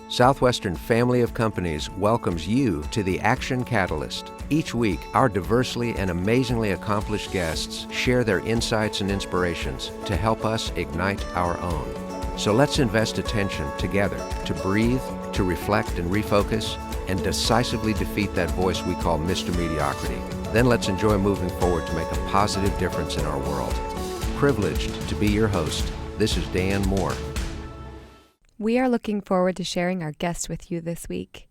Southwestern Family of Companies welcomes you to the Action Catalyst. Each week, our diversely and amazingly accomplished guests share their insights and inspirations to help us ignite our own. So let's invest attention together to breathe, to reflect and refocus, and decisively defeat that voice we call Mr. Mediocrity. Then let's enjoy moving forward to make a positive difference in our world. Privileged to be your host, this is Dan Moore. We are looking forward to sharing our guest with you this week.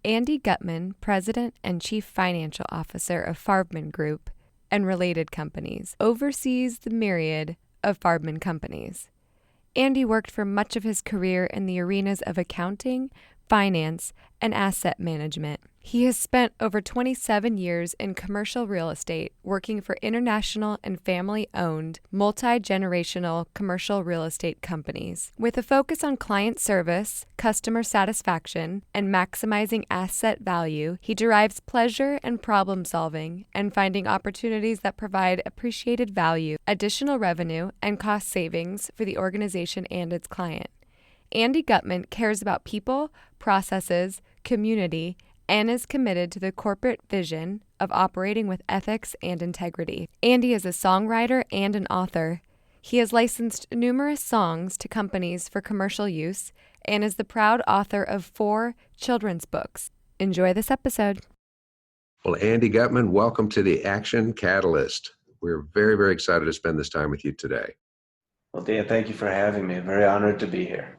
Andy Gutman, President and Chief Financial Officer of Farbman Group and related companies, oversees the myriad of Farbman companies. Andy worked for much of his career in the arenas of accounting, finance, and asset management. He has spent over 27 years in commercial real estate, working for international and family-owned, multi-generational commercial real estate companies. With a focus on client service, customer satisfaction, and maximizing asset value, he derives pleasure in problem-solving and finding opportunities that provide appreciated value, additional revenue, and cost savings for the organization and its client. Andy Gutman cares about people, processes, community, and is committed to the corporate vision of operating with ethics and integrity. Andy is a songwriter and an author. He has licensed numerous songs to companies for commercial use and is the proud author of 4 children's books. Enjoy this episode. Well, Andy Gutman, welcome to the Action Catalyst. We're very, very excited to spend this time with you today. Well, Dan, thank you for having me. Very honored to be here.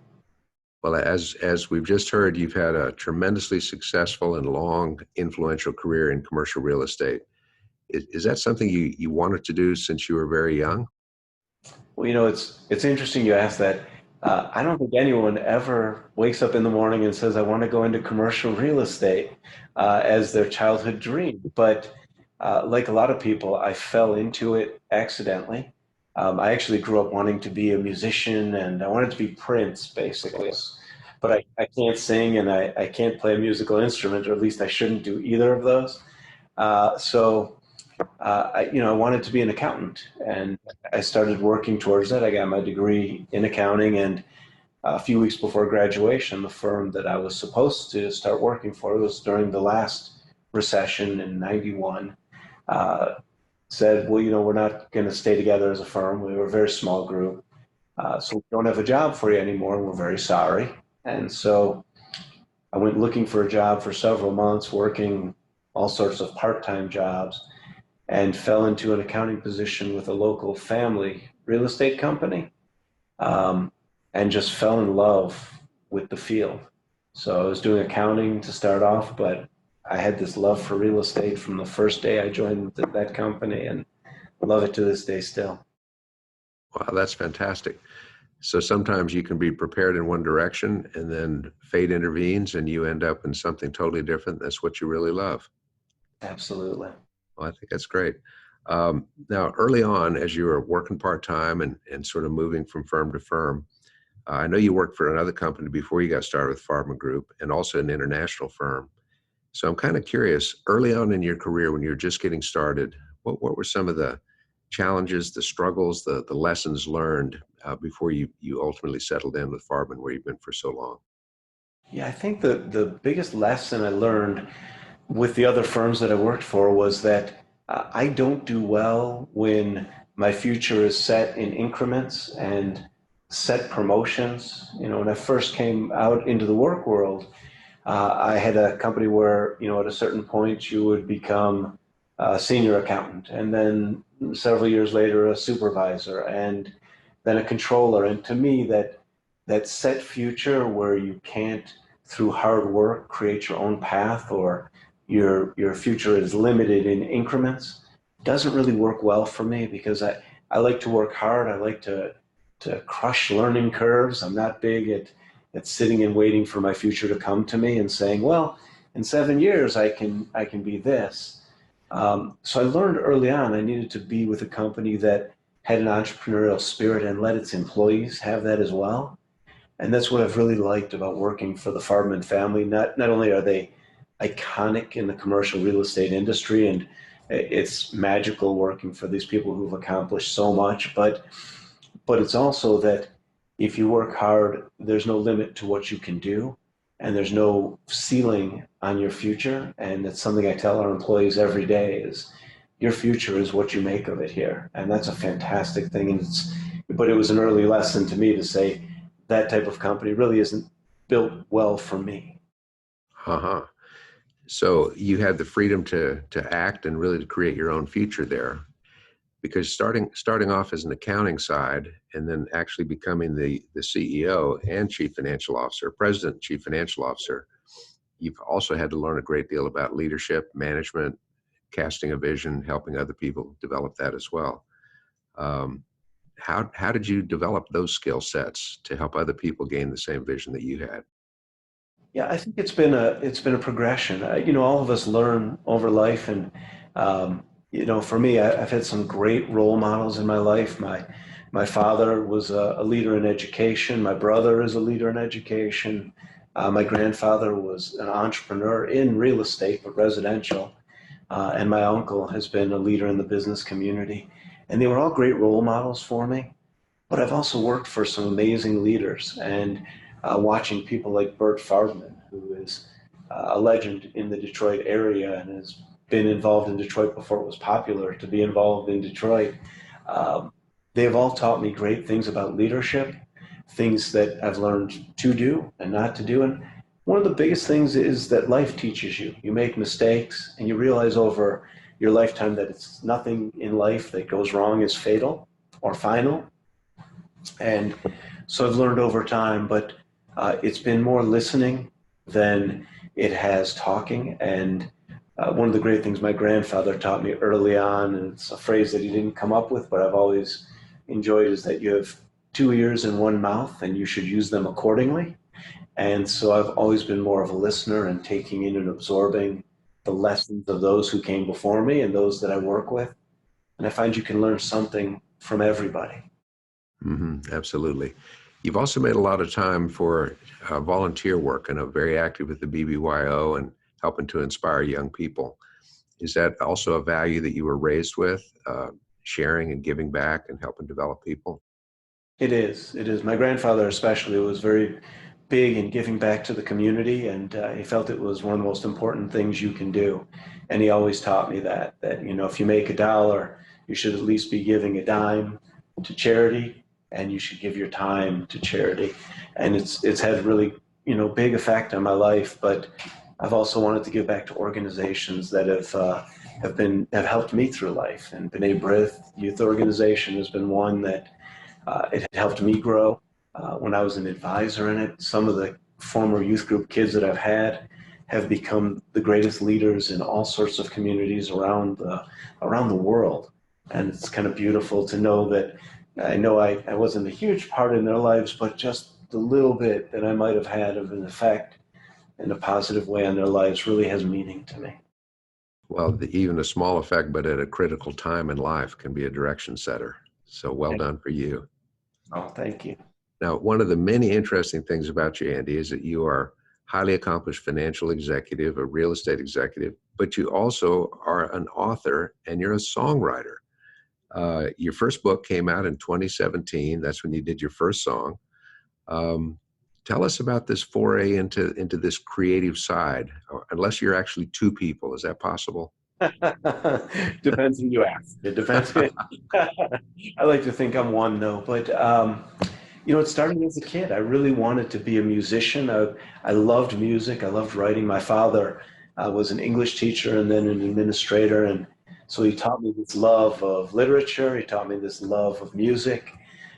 Well, as we've just heard, you've had a tremendously successful and long, influential career in commercial real estate. Is that something you wanted to do since you were very young? Well, it's interesting you asked that. I don't think anyone ever wakes up in the morning and says, I want to go into commercial real estate as their childhood dream. But like a lot of people, I fell into it accidentally. I actually grew up wanting to be a musician, and I wanted to be Prince, basically. But I can't sing, and I can't play a musical instrument, or at least I shouldn't do either of those. I wanted to be an accountant, and I started working towards that. I got my degree in accounting, and a few weeks before graduation, the firm that I was supposed to start working for was during the last recession in '91. Said, well, we're not going to stay together as a firm. We were a very small group. So we don't have a job for you anymore, and we're very sorry. And so I went looking for a job for several months, working all sorts of part-time jobs, and fell into an accounting position with a local family real estate company, and just fell in love with the field. So I was doing accounting to start off, but I had this love for real estate from the first day I joined that company, and love it to this day still. Wow, that's fantastic. So sometimes you can be prepared in one direction and then fate intervenes and you end up in something totally different. That's what you really love. Absolutely. Well, I think that's great. Now, early on, as you were working part-time and sort of moving from firm to firm, I know you worked for another company before you got started with Farbman Group, and also an international firm. So I'm kind of curious, early on in your career when you were just getting started, what were some of the challenges, the struggles, the lessons learned before you ultimately settled in with Farbman, where you've been for so long? Yeah, I think the biggest lesson I learned with the other firms that I worked for was that I don't do well when my future is set in increments and set promotions. When I first came out into the work world, I had a company where, at a certain point you would become a senior accountant, and then several years later a supervisor, and then a controller. And to me, that set future where you can't, through hard work, create your own path, or your future is limited in increments, doesn't really work well for me, because I like to work hard. I like to crush learning curves. I'm not big at sitting and waiting for my future to come to me and saying, well, in 7 years I can be this. So I learned early on I needed to be with a company that had an entrepreneurial spirit and let its employees have that as well. And that's what I've really liked about working for the Farbman family. Not only are they iconic in the commercial real estate industry, and it's magical working for these people who've accomplished so much, but it's also that if you work hard, there's no limit to what you can do. and there's no ceiling on your future. And it's something I tell our employees every day is your future is what you make of it here. And that's a fantastic thing. But it was an early lesson to me to say that type of company really isn't built well for me. Uh-huh. So you had the freedom to act and really to create your own future there. Because starting off as an accounting side and then actually becoming the CEO and chief financial officer, president, chief financial officer, you've also had to learn a great deal about leadership, management, casting a vision, helping other people develop that as well. Um, how did you develop those skill sets to help other people gain the same vision that you had? Yeah, I think it's been a progression. All of us learn over life, and for me, I've had some great role models in my life. My father was a leader in education. My brother is a leader in education. My grandfather was an entrepreneur in real estate, but residential. And my uncle has been a leader in the business community. And they were all great role models for me. But I've also worked for some amazing leaders, and watching people like Bert Farbman, who is a legend in the Detroit area and has been involved in Detroit before it was popular to be involved in Detroit. Um, they've all taught me great things about leadership, things that I've learned to do and not to do. And one of the biggest things is that life teaches you. You make mistakes and you realize over your lifetime that it's nothing in life that goes wrong is fatal or final. And so I've learned over time, but it's been more listening than it has talking. And one of the great things my grandfather taught me early on, and it's a phrase that he didn't come up with, but I've always enjoyed, is that you have two ears and one mouth, and you should use them accordingly. And so I've always been more of a listener and taking in and absorbing the lessons of those who came before me and those that I work with. And I find you can learn something from everybody. Absolutely. You've also made a lot of time for volunteer work and are very active with the BBYO and helping to inspire young people. Is that also a value that you were raised with, sharing and giving back and helping develop people? It is. It is. My grandfather, especially, was very big in giving back to the community, and he felt it was one of the most important things you can do. And he always taught me that if you make a dollar, you should at least be giving a dime to charity, and you should give your time to charity. And it's had really big effect on my life. But I've also wanted to give back to organizations that have helped me through life. And B'nai B'rith Youth Organization has been one that it helped me grow when I was an advisor in it. Some of the former youth group kids that I've had have become the greatest leaders in all sorts of communities around the world. And it's kind of beautiful to know that I wasn't a huge part in their lives, but just the little bit that I might have had of an effect in a positive way on their lives really has meaning to me. Well, even a small effect, but at a critical time in life can be a direction setter. So well done for you. Oh, thank you. Now, one of the many interesting things about you, Andy, is that you are highly accomplished financial executive, a real estate executive, but you also are an author and you're a songwriter. Your first book came out in 2017. That's when you did your first song. Um, Tell us about this foray into this creative side, unless you're actually two people. Is that possible? Depends who you ask. It depends. I like to think I'm one though, but it started as a kid. I really wanted to be a musician. I loved music. I loved writing. My father was an English teacher and then an administrator, and so he taught me this love of literature. He taught me this love of music.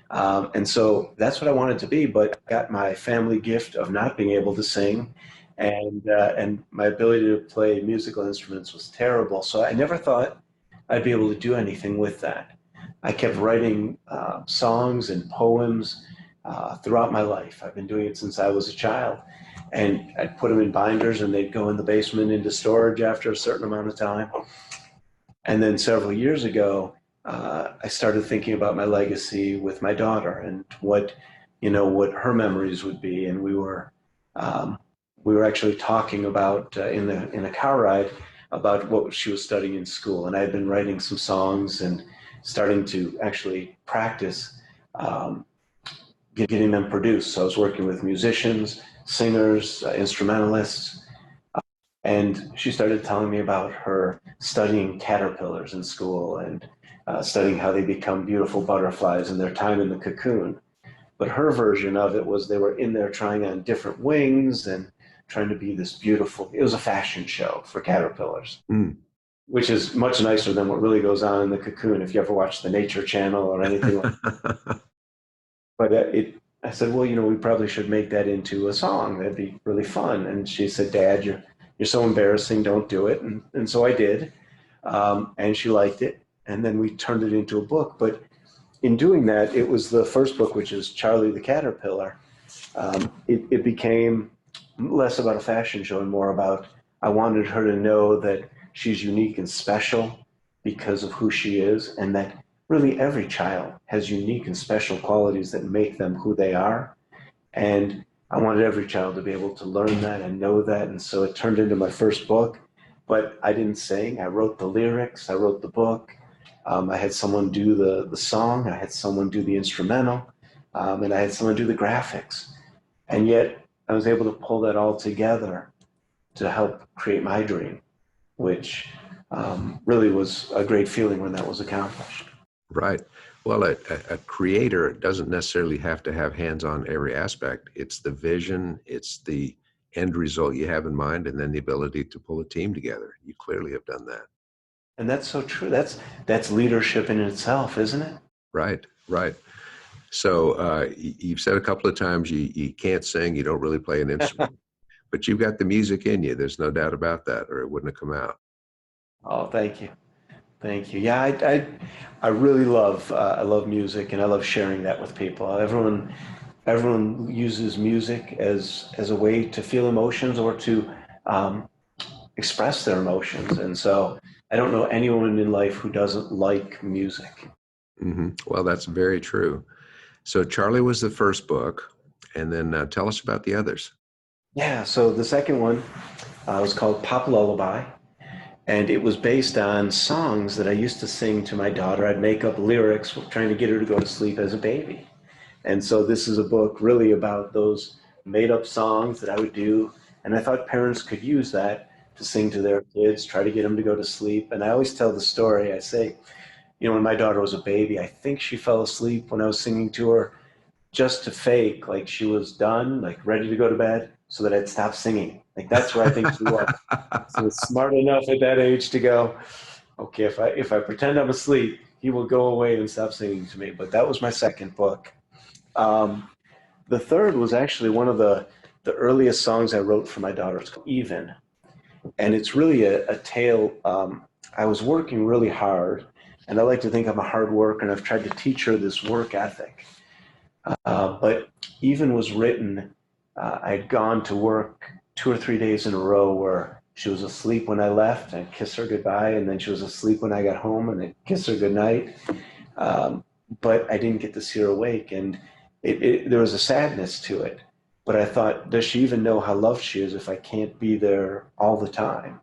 And so that's what I wanted to be, but I got my family gift of not being able to sing, and my ability to play musical instruments was terrible. So I never thought I'd be able to do anything with that. I kept writing songs and poems throughout my life. I've been doing it since I was a child, and I'd put them in binders, and they'd go in the basement into storage after a certain amount of time. And then several years ago, I started thinking about my legacy with my daughter and what her memories would be. And we were actually talking about in a car ride about what she was studying in school. And I had been writing some songs and starting to actually practice getting them produced. So I was working with musicians, singers, instrumentalists, and she started telling me about her studying caterpillars in school and studying how they become beautiful butterflies in their time in the cocoon. But her version of it was they were in there trying on different wings and trying to be this beautiful. It was a fashion show for caterpillars, Mm. which is much nicer than what really goes on in the cocoon if you ever watch the Nature Channel or anything like that. But I said, well, we probably should make that into a song. That'd be really fun. And she said, Dad, you're so embarrassing. Don't do it. And so I did. And she liked it. And then we turned it into a book. But in doing that, it was the first book, which is Charlie the Caterpillar. It became less about a fashion show and more about I wanted her to know that she's unique and special because of who she is, and that really every child has unique and special qualities that make them who they are. And I wanted every child to be able to learn that and know that. And so it turned into my first book. But I didn't sing. I wrote the lyrics. I wrote the book. I had someone do the song. I had someone do the instrumental. And I had someone do the graphics. And yet I was able to pull that all together to help create my dream, which really was a great feeling when that was accomplished. Right. Well, a creator doesn't necessarily have to have hands on every aspect. It's the vision, it's the end result you have in mind, and then the ability to pull a team together. You clearly have done that. And that's so true. That's leadership in itself, isn't it? Right, right. So you've said a couple of times you can't sing, you don't really play an instrument, but you've got the music in you. There's no doubt about that, or it wouldn't have come out. Oh, thank you. Thank you. Yeah, I really love I love music and I love sharing that with people. Everyone uses music as a way to feel emotions or to um, express their emotions. And so I don't know anyone in life who doesn't like music. Well, that's very true. So Charlie was the first book, and then tell us about the others. Yeah. So the second one was called Pop Lullaby. And it was based on songs that I used to sing to my daughter. I'd make up lyrics trying to get her to go to sleep as a baby. And so this is a book really about those made up songs that I would do. And I thought parents could use that to sing to their kids, try to get them to go to sleep. And I always tell the story. I say, when my daughter was a baby, I think she fell asleep when I was singing to her just to fake like she was done, like ready to go to bed so that I'd stop singing. Like that's where I think she was. So smart enough at that age to go, okay, if I pretend I'm asleep, he will go away and stop singing to me. But that was my second book. Um, the third was actually one of the earliest songs I wrote for my daughter. It's called Even. And it's really a tale. I was working really hard, and I like to think I'm a hard worker, and I've tried to teach her this work ethic. But Even was written, I'd gone to work 2 or 3 days in a row where she was asleep when I left, I'd kiss her goodbye, and then she was asleep when I got home, and I'd kiss her goodnight. Um, but I didn't get to see her awake, and there was a sadness to it. But I thought, does she even know how loved she is if I can't be there all the time?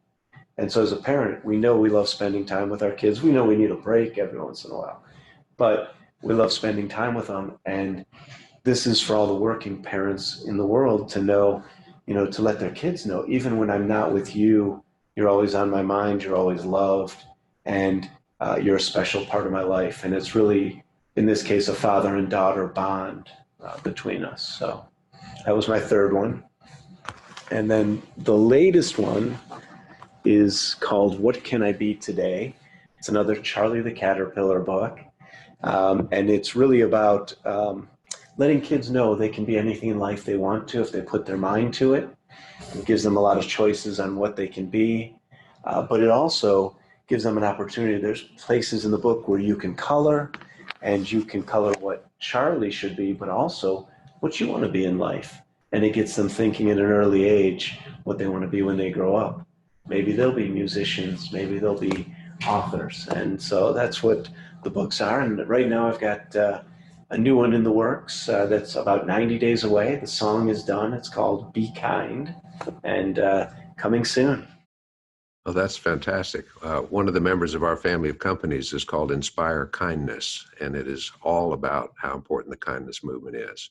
And so as a parent, we know we love spending time with our kids. We know we need a break every once in a while, but we love spending time with them. And this is for all the working parents in the world to know, to let their kids know, even when I'm not with you, you're always on my mind, you're always loved, and you're a special part of my life. And it's really, in this case, a father and daughter bond between us. So that was my third one. And then the latest one is called What Can I Be Today? It's another Charlie the Caterpillar book. And it's really about letting kids know they can be anything in life they want to if they put their mind to it. It gives them a lot of choices on what they can be, but it also gives them an opportunity. There's places in the book where you can color, and you can color what Charlie should be, but also what you want to be in life. And it gets them thinking at an early age what they want to be when they grow up. Maybe they'll be musicians, maybe they'll be authors. And so that's what the books are. And right now I've got a new one in the works that's about 90 days away. The song is done. It's called Be Kind, and coming soon. Oh, that's fantastic. One of the members of our family of companies is called Inspire Kindness, and it is all about how important the kindness movement is.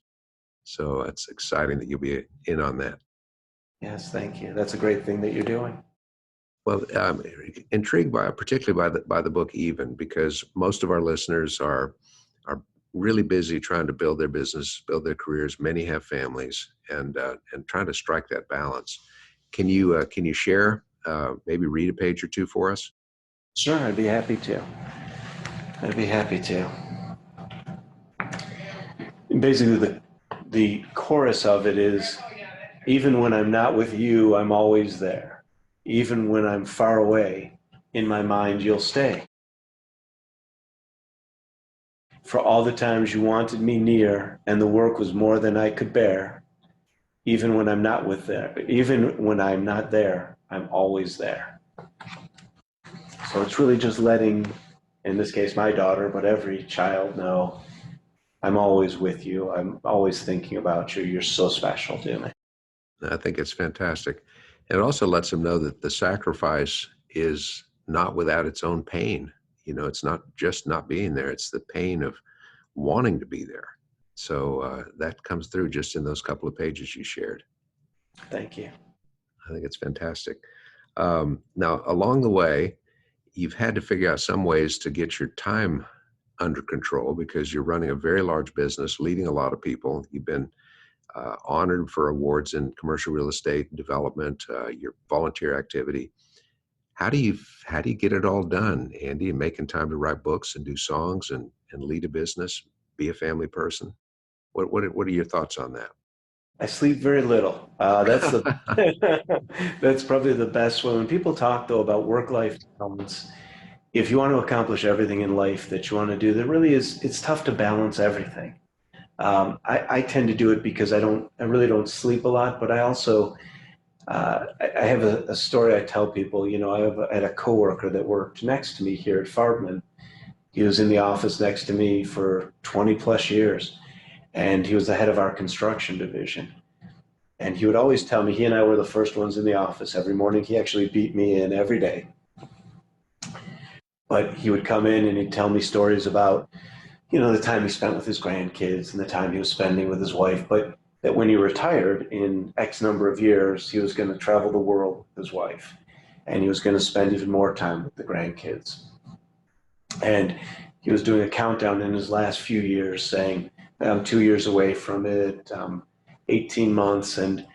So it's exciting that you'll be in on that. Yes, thank you. That's a great thing that you're doing. Well, intrigued by particularly by the book Even, because most of our listeners are really busy trying to build their business, build their careers. Many have families, and trying to strike that balance. Can you share, maybe read a page or two for us? Sure, I'd be happy to. I'd be happy to. Basically, the chorus of it is, even when I'm not with you, I'm always there. Even when I'm far away, in my mind, you'll stay. For all the times you wanted me near, and the work was more than I could bear, even when I'm not there, I'm always there. So it's really just letting, in this case, my daughter, but every child know, I'm always with you. I'm always thinking about you. You're so special to me. I think it's fantastic. It also lets them know that the sacrifice is not without its own pain. It's not just not being there, it's the pain of wanting to be there. So that comes through just in those couple of pages you shared. Thank you. I think it's fantastic. Now, along the way, you've had to figure out some ways to get your time under control because you're running a very large business, leading a lot of people. You've been honored for awards in commercial real estate development, your volunteer activity. How do you get it all done, Andy? Making time to write books and do songs and lead a business, be a family person. What are your thoughts on that? I sleep very little. That's probably the best one. When people talk though about work-life balance, if you want to accomplish everything in life that you want to do, there really is. It's tough to balance everything. I tend to do it because I really don't sleep a lot, but I also I have a story I tell people. I had a coworker that worked next to me here at Farbman. He was in the office next to me for 20 plus years, and he was the head of our construction division. And he would always tell me, he and I were the first ones in the office every morning. He actually beat me in every day. But he would come in and he'd tell me stories about, the time he spent with his grandkids and the time he was spending with his wife. But that when he retired in X number of years, he was going to travel the world with his wife. And he was going to spend even more time with the grandkids. And he was doing a countdown in his last few years saying, I'm 2 years away from it, 18 months. And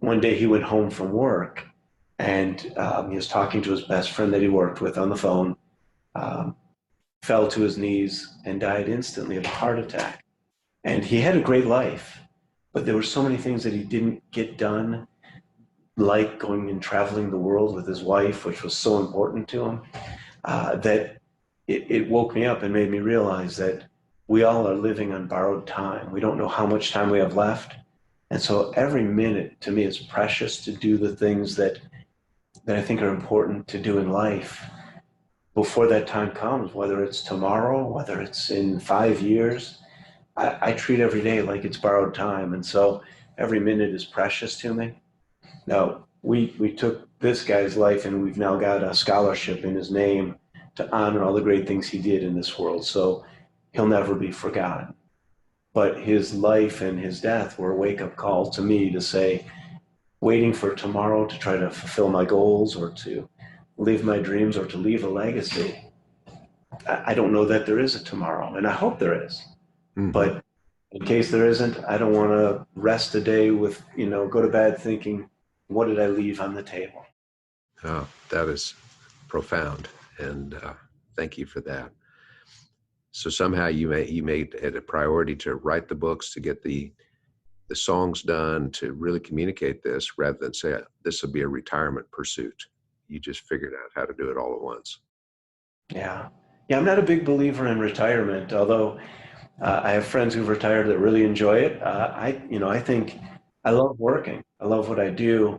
one day he went home from work and he was talking to his best friend that he worked with on the phone, um, fell to his knees and died instantly of a heart attack. And he had a great life, but there were so many things that he didn't get done, like going and traveling the world with his wife, which was so important to him, that it woke me up and made me realize that we all are living on borrowed time. We don't know how much time we have left. And so every minute to me is precious to do the things that I think are important to do in life before that time comes, whether it's tomorrow, whether it's in 5 years. I treat every day like it's borrowed time. And so every minute is precious to me. Now, we took this guy's life and we've now got a scholarship in his name to honor all the great things he did in this world. So he'll never be forgotten. But his life and his death were a wake-up call to me to say, waiting for tomorrow to try to fulfill my goals or to live my dreams or to leave a legacy. I don't know that there is a tomorrow, and I hope there is. Mm-hmm. But in case there isn't, I don't want to rest a day with, go to bed thinking, what did I leave on the table? Oh, that is profound, and thank you for that. So somehow you made it a priority to write the books, to get the songs done, to really communicate this, rather than say this will be a retirement pursuit. You just figured out how to do it all at once. Yeah. Yeah, I'm not a big believer in retirement, although I have friends who've retired that really enjoy it. I think I love working. I love what I do.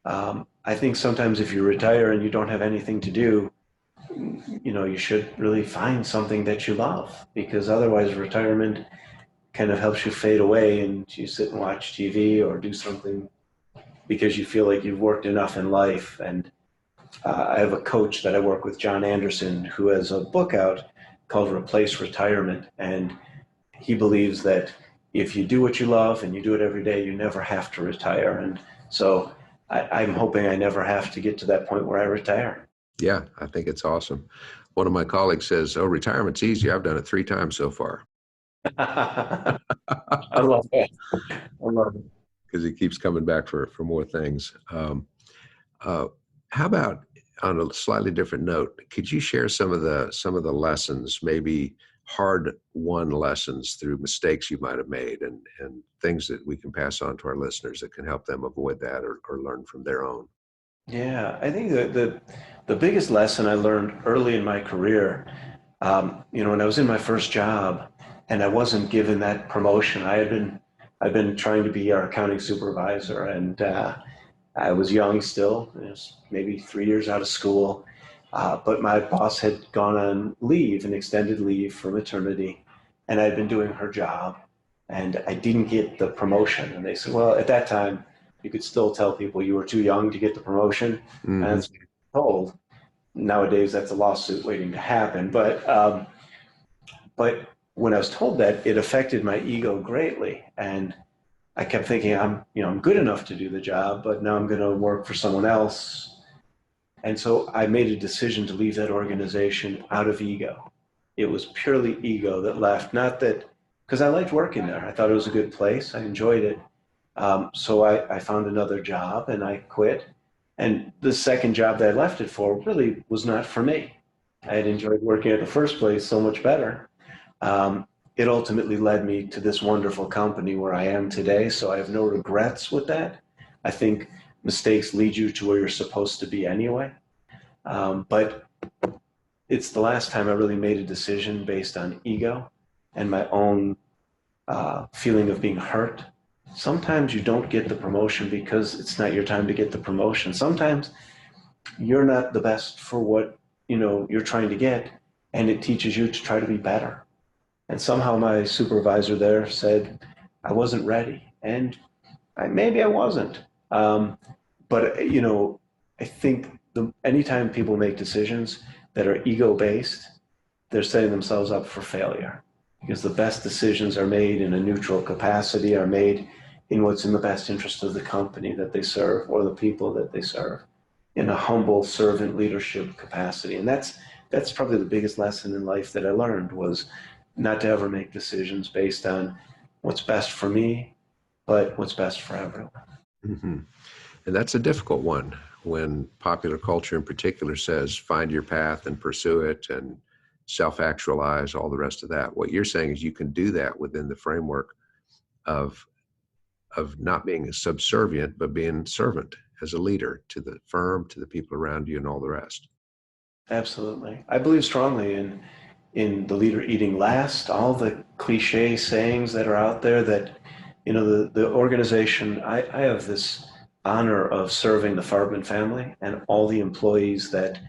I think sometimes if you retire and you don't have anything to do, you should really find something that you love, because otherwise retirement kind of helps you fade away and you sit and watch TV or do something because you feel like you've worked enough in life. And I have a coach that I work with, John Anderson, who has a book out called Replace Retirement. And he believes that if you do what you love and you do it every day, you never have to retire. And so I'm hoping I never have to get to that point where I retire. Yeah, I think it's awesome. One of my colleagues says, "Oh, retirement's easy. I've done it 3 times so far." I love that. I love it. Because he keeps coming back for more things. Uh, how about on a slightly different note? Could you share some of the lessons, maybe hard-won lessons through mistakes you might have made, and things that we can pass on to our listeners that can help them avoid that or learn from their own? Yeah, I think the biggest lesson I learned early in my career, when I was in my first job and I wasn't given that promotion, I've been trying to be our accounting supervisor, and I was young still, I was maybe 3 years out of school, but my boss had gone on leave, an extended leave for maternity, and I'd been doing her job, and I didn't get the promotion. And they said, well, at that time, you could still tell people you were too young to get the promotion, and Hmm. that's what you're told. Nowadays, that's a lawsuit waiting to happen. But when I was told that, it affected my ego greatly, and I kept thinking I'm good enough to do the job, but now I'm going to work for someone else. And so I made a decision to leave that organization out of ego. It was purely ego that left, not that, because I liked working there. I thought it was a good place. I enjoyed it. So I found another job and I quit. And the second job that I left it for really was not for me. I had enjoyed working at the first place so much better. It ultimately led me to this wonderful company where I am today. So I have no regrets with that. I think mistakes lead you to where you're supposed to be anyway. But it's the last time I really made a decision based on ego and my own feeling of being hurt. Sometimes you don't get the promotion because it's not your time to get the promotion. Sometimes you're not the best for what you're trying to get, and it teaches you to try to be better. And somehow my supervisor there said I wasn't ready, and maybe I wasn't. Um, but I think anytime people make decisions that are ego based, they're setting themselves up for failure because the best decisions are made in a neutral capacity, are made in what's in the best interest of the company that they serve or the people that they serve in a humble servant leadership capacity. And that's probably the biggest lesson in life that I learned was not to ever make decisions based on what's best for me, but what's best for everyone. Hmm. And that's a difficult one when popular culture in particular says find your path and pursue it and self-actualize, all the rest of that. What you're saying is you can do that within the framework of not being subservient, but being servant as a leader to the firm, to the people around you, and all the rest. Absolutely. I believe strongly in the leader eating last, all the cliche sayings that are out there that, the organization, I have this honor of serving the Farbman family and all the employees that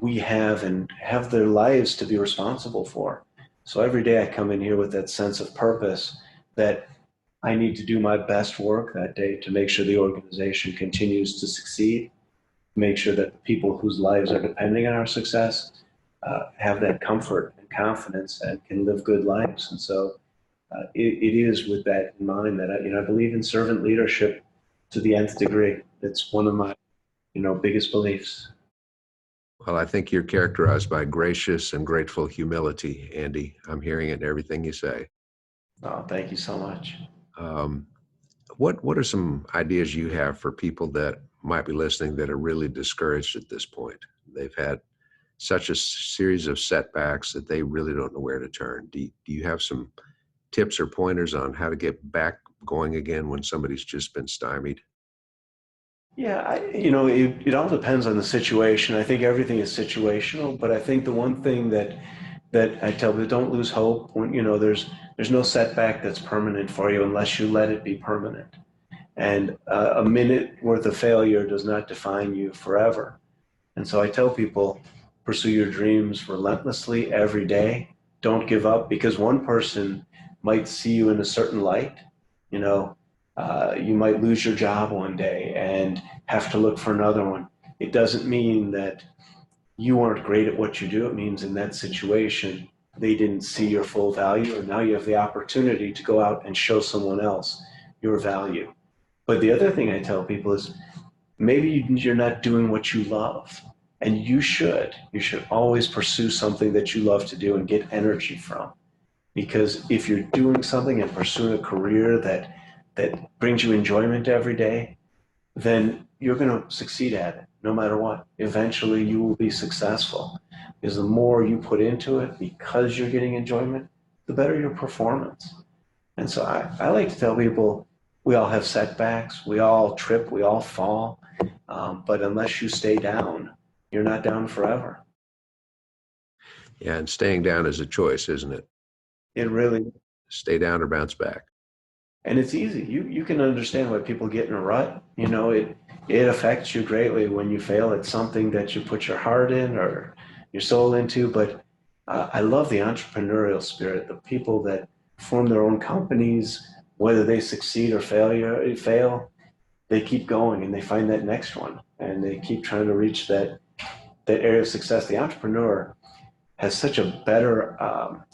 we have and have their lives to be responsible for. So every day I come in here with that sense of purpose that I need to do my best work that day to make sure the organization continues to succeed, make sure that the people whose lives are depending on our success have that comfort and confidence and can live good lives. And so it is with that in mind that I believe in servant leadership to the nth degree. It's one of my biggest beliefs. Well, I think you're characterized by gracious and grateful humility, Andy. I'm hearing it in everything you say. Oh, thank you so much. Um, what are some ideas you have for people that might be listening that are really discouraged at this point? They've had such a series of setbacks that they really don't know where to turn. Do you have some tips or pointers on how to get back going again when somebody's just been stymied? Yeah, it all depends on the situation. I think everything is situational, but I think the one thing that I tell people, don't lose hope. When there's no setback that's permanent for you unless you let it be permanent. And a minute worth of failure does not define you forever. And so I tell people, pursue your dreams relentlessly every day. Don't give up because one person might see you in a certain light. You know, you might lose your job one day and have to look for another one. It doesn't mean that you aren't great at what you do. It means in that situation, they didn't see your full value, and now you have the opportunity to go out and show someone else your value. But the other thing I tell people is maybe you're not doing what you love, and you should. You should always pursue something that you love to do and get energy from. Because if you're doing something and pursuing a career that brings you enjoyment every day, then you're going to succeed at it no matter what. Eventually, you will be successful. Because the more you put into it because you're getting enjoyment, the better your performance. And so I like to tell people we all have setbacks, we all trip, we all fall. But unless you stay down, you're not down forever. Yeah, and staying down is a choice, isn't it? It really, Stay down or bounce back. and it's easy. You can understand why people get in a rut. It affects you greatly when you fail at something that you put your heart in or your soul into. But I love the entrepreneurial spirit, the people that form their own companies, whether they succeed or fail, they keep going and they find that next one and they keep trying to reach that area of success. The entrepreneur has such a better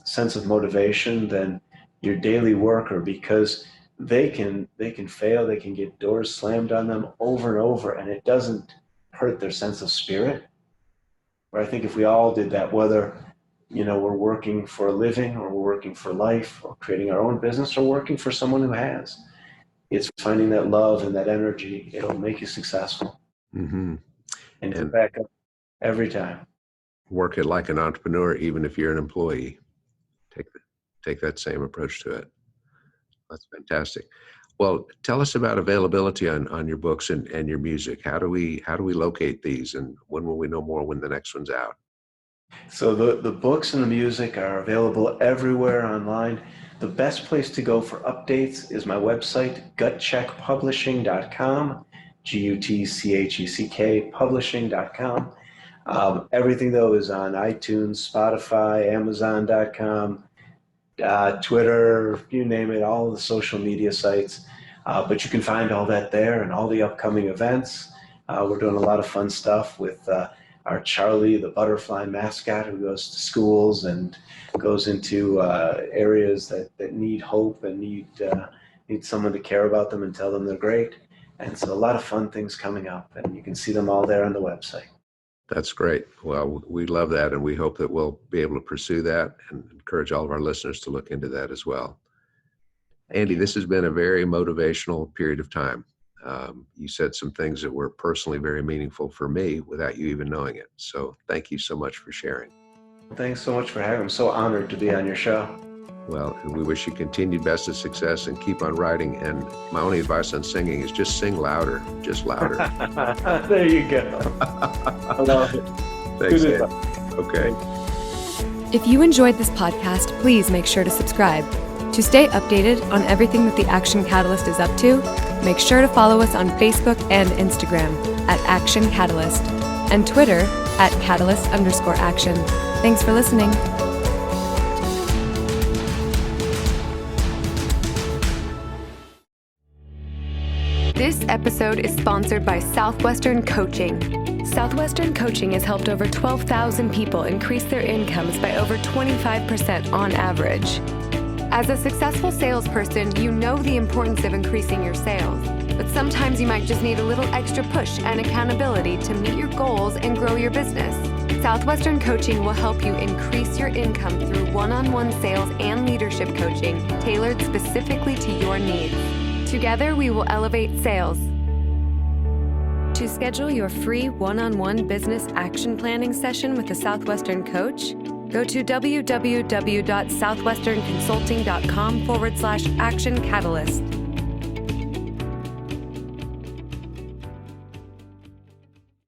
sense of motivation than your daily worker, because they can fail, they can get doors slammed on them over and over, and it doesn't hurt their sense of spirit. Where I think if we all did that, whether we're working for a living or we're working for life or creating our own business or working for someone who has, it's finding that love and that energy. It'll make you successful. Mm-hmm. And get back up every time. Work it like an entrepreneur, even if you're an employee. Take that same approach to it. That's fantastic. Well, tell us about availability on your books and your music. How do we locate these, and when will we know more when the next one's out? So the books and the music are available everywhere online. The best place to go for updates is my website, gutcheckpublishing.com, GUTCHECK publishing.com. Everything, though, is on iTunes, Spotify, Amazon.com, Twitter, you name it, all the social media sites. But you can find all that there and all the upcoming events. We're doing a lot of fun stuff with our Charlie, the butterfly mascot, who goes to schools and goes into areas that need hope and need someone to care about them and tell them they're great. And so a lot of fun things coming up, and you can see them all there on the website. That's great. Well, we love that, and we hope that we'll be able to pursue that and encourage all of our listeners to look into that as well. Andy, this has been a very motivational period of time. You said some things that were personally very meaningful for me without you even knowing it. So thank you so much for sharing. Thanks so much for having me. I'm so honored to be on your show. Well, and we wish you continued best of success and keep on writing. And my only advice on singing is just sing louder, just louder. There you go. I love it. Thanks, Andy. Okay. If you enjoyed this podcast, please make sure to subscribe. To stay updated on everything that the Action Catalyst is up to, make sure to follow us on Facebook and Instagram at Action Catalyst and Twitter at Catalyst_Action. Thanks for listening. This episode is sponsored by Southwestern Coaching. Southwestern Coaching has helped over 12,000 people increase their incomes by over 25% on average. As a successful salesperson, you know the importance of increasing your sales, but sometimes you might just need a little extra push and accountability to meet your goals and grow your business. Southwestern Coaching will help you increase your income through one-on-one sales and leadership coaching tailored specifically to your needs. Together, we will elevate sales. To schedule your free one-on-one business action planning session with a Southwestern coach, go to www.southwesternconsulting.com/action catalyst.